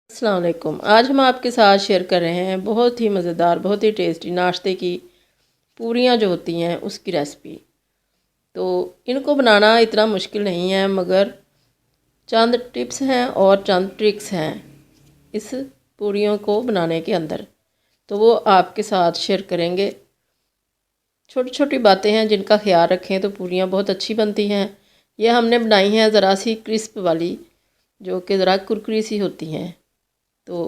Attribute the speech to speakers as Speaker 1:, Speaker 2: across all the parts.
Speaker 1: अस्सलाम वालेकुम। आज हम आपके साथ शेयर कर रहे हैं बहुत ही मज़ेदार, बहुत ही टेस्टी नाश्ते की पूरियां जो होती हैं उसकी रेसिपी। तो इनको बनाना इतना मुश्किल नहीं है, मगर चंद टिप्स हैं और चंद ट्रिक्स हैं इस पूरियों को बनाने के अंदर, तो वो आपके साथ शेयर करेंगे। छोटी छोटी बातें हैं जिनका ख्याल रखें तो पूरियां बहुत अच्छी बनती हैं। ये हमने बनाई हैं ज़रा सी क्रिस्प वाली, जो कि ज़रा कुरकुरी सी होती हैं। तो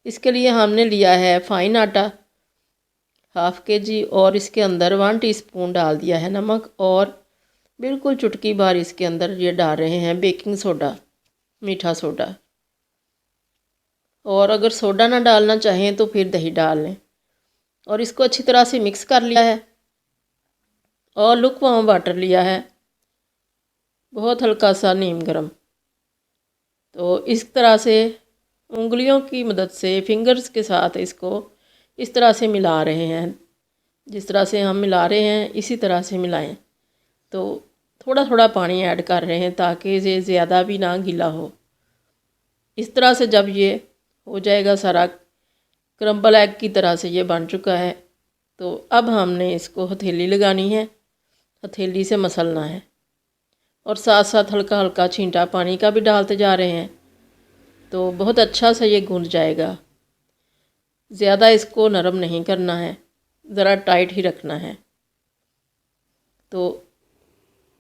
Speaker 1: इसके लिए हमने लिया है फ़ाइन आटा 1/2 kg, और इसके अंदर 1 टीस्पून डाल दिया है नमक, और बिल्कुल चुटकी भर इसके अंदर ये डाल रहे हैं बेकिंग सोडा, मीठा सोडा। और अगर सोडा ना डालना चाहें तो फिर दही डाल लें। और इसको अच्छी तरह से मिक्स कर लिया है, और लुकवार्म वाटर लिया है, बहुत हल्का सा नीम गर्म। तो इस तरह से उंगलियों की मदद से, फिंगर्स के साथ इसको इस तरह से मिला रहे हैं। जिस तरह से हम मिला रहे हैं इसी तरह से मिलाएं। तो थोड़ा थोड़ा पानी ऐड कर रहे हैं ताकि ये ज़्यादा भी ना गीला हो। इस तरह से जब ये हो जाएगा सारा, क्रम्बल एग की तरह से ये बन चुका है, तो अब हमने इसको हथेली लगानी है, हथेली से मसलना है, और साथ साथ हल्का हल्का छींटा पानी का भी डालते जा रहे हैं। तो बहुत अच्छा सा ये गूंद जाएगा। ज़्यादा इसको नरम नहीं करना है, ज़रा टाइट ही रखना है। तो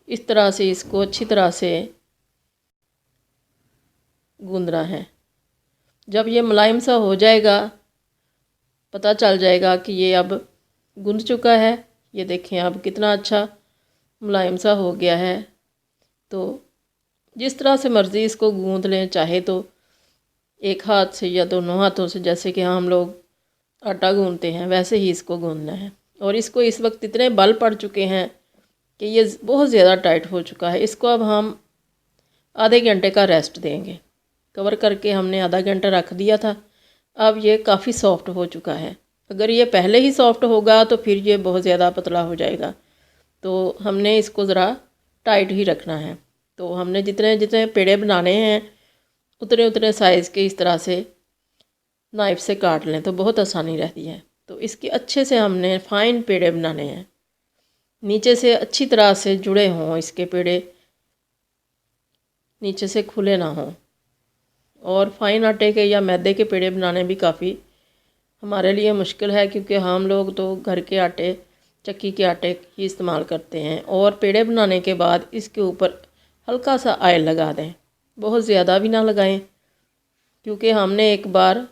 Speaker 1: इस तरह से इसको अच्छी तरह से गूंदना है। जब ये मुलायम सा हो जाएगा, पता चल जाएगा कि ये अब गूंद चुका है। ये देखें अब कितना अच्छा मुलायम सा हो गया है। तो जिस तरह से मर्ज़ी इसको गूंद लें, चाहे तो एक हाथ से या दोनों हाथों से, जैसे कि हम लोग आटा गूंदते हैं वैसे ही इसको गूंदना है। और इसको इस वक्त इतने बल पड़ चुके हैं कि ये बहुत ज़्यादा टाइट हो चुका है। इसको अब हम आधे घंटे का रेस्ट देंगे। कवर करके हमने आधा घंटा रख दिया था। अब ये काफ़ी सॉफ्ट हो चुका है। अगर ये पहले ही सॉफ्ट होगा तो फिर ये बहुत ज़्यादा पतला हो जाएगा। तो हमने इसको ज़रा टाइट ही रखना है। तो हमने जितने जितने पेड़े बनाने हैं उतने उतने साइज़ के इस तरह से नाइफ़ से काट लें तो बहुत आसानी रहती है। तो इसके अच्छे से हमने फ़ाइन पेड़े बनाने हैं, नीचे से अच्छी तरह से जुड़े हों इसके पेड़े, नीचे से खुले ना हों। और फ़ाइन आटे के या मैदे के पेड़े बनाने भी काफ़ी हमारे लिए मुश्किल है, क्योंकि हम लोग तो घर के आटे, चक्की के आटे ही इस्तेमाल करते हैं। और पेड़े बनाने के बाद इसके ऊपर हल्का सा ऑयल लगा दें, बहुत ज़्यादा भी ना लगाएं, क्योंकि हमने एक बार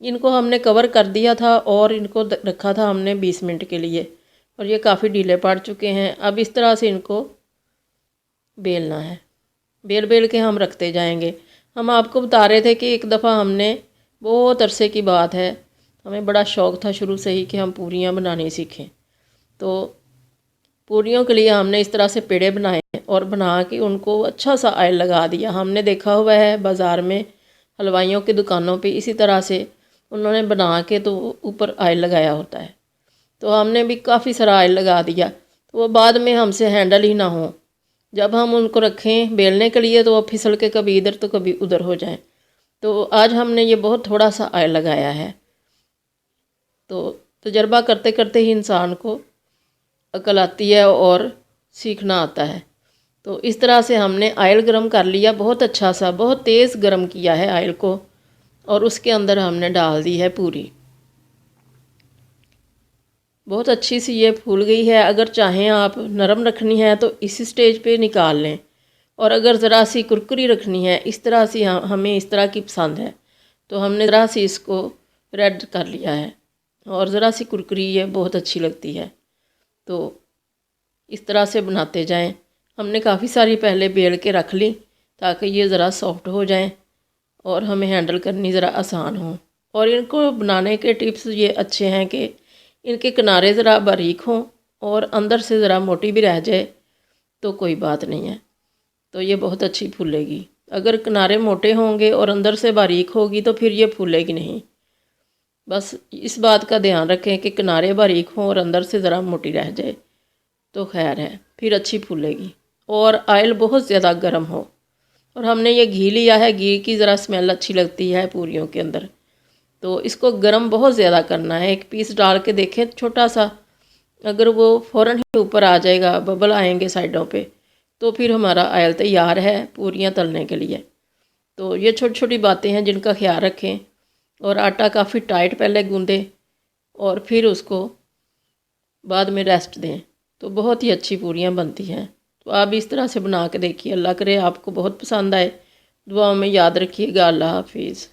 Speaker 1: इनको हमने कवर कर दिया था और इनको रखा था हमने 20 मिनट के लिए, और ये काफ़ी ढीले पड़ चुके हैं। अब इस तरह से इनको बेलना है, बेल बेल के हम रखते जाएंगे। हम आपको बता रहे थे कि एक दफ़ा हमने, बहुत अरसे की बात है, हमें बड़ा शौक़ था शुरू से ही कि हम पूरियाँ बनानी सीखें। तो पूरियों के लिए हमने इस तरह से पेड़े बनाए और बना के उनको अच्छा सा ऑयल लगा दिया। हमने देखा हुआ है बाज़ार में हलवाइयों की दुकानों पे इसी तरह से उन्होंने बना के तो ऊपर ऑयल लगाया होता है। तो हमने भी काफ़ी सारा ऑयल लगा दिया, तो वो बाद में हमसे हैंडल ही ना हो। जब हम उनको रखें बेलने के लिए तो वो फिसल के कभी इधर तो कभी उधर हो जाएं। तो आज हमने ये बहुत थोड़ा सा ऑयल लगाया है। तो तजर्बा करते करते ही इंसान को अकल आती है और सीखना आता है। तो इस तरह से हमने ऑयल गरम कर लिया, बहुत अच्छा सा, बहुत तेज़ गरम किया है ऑयल को, और उसके अंदर हमने डाल दी है पूरी। बहुत अच्छी सी ये फूल गई है। अगर चाहें आप नरम रखनी है तो इस स्टेज पे निकाल लें, और अगर ज़रा सी कुरकुरी रखनी है, इस तरह से हमें इस तरह की पसंद है, तो हमने ज़रा सी इसको रेड कर लिया है, और ज़रा सी कुरकुरी ये बहुत अच्छी लगती है। तो इस तरह से बनाते जाएं। हमने काफ़ी सारी पहले बेल के रख ली ताकि ये ज़रा सॉफ्ट हो जाएं और हमें हैंडल करनी ज़रा आसान हो। और इनको बनाने के टिप्स ये अच्छे हैं कि इनके किनारे ज़रा बारीक हों और अंदर से ज़रा मोटी भी रह जाए तो कोई बात नहीं है, तो ये बहुत अच्छी फूलेगी। अगर किनारे मोटे होंगे और अंदर से बारीक होगी तो फिर ये फूलेगी नहीं। बस इस बात का ध्यान रखें कि किनारे बारीक हों और अंदर से ज़रा मोटी रह जाए तो खैर है, फिर अच्छी फूलेगी। और ऑयल बहुत ज़्यादा गर्म हो, और हमने ये घी लिया है, घी की ज़रा स्मेल अच्छी लगती है पूरियों के अंदर। तो इसको गरम बहुत ज़्यादा करना है। एक पीस डाल के देखें छोटा सा, अगर वो फ़ौरन ही ऊपर आ जाएगा, बबल आएंगे साइडों पे, तो फिर हमारा आयल तैयार है पूरियाँ तलने के लिए। तो ये छोटी छोटी बातें हैं जिनका ख्याल रखें। और आटा काफ़ी टाइट पहले गूँधें और फिर उसको बाद में रेस्ट दें, तो बहुत ही अच्छी पूरियाँ बनती हैं। तो आप इस तरह से बना के देखिए। अल्लाह करे आपको बहुत पसंद आए। दुआओं में याद रखिएगा। अल्लाह हाफिज़।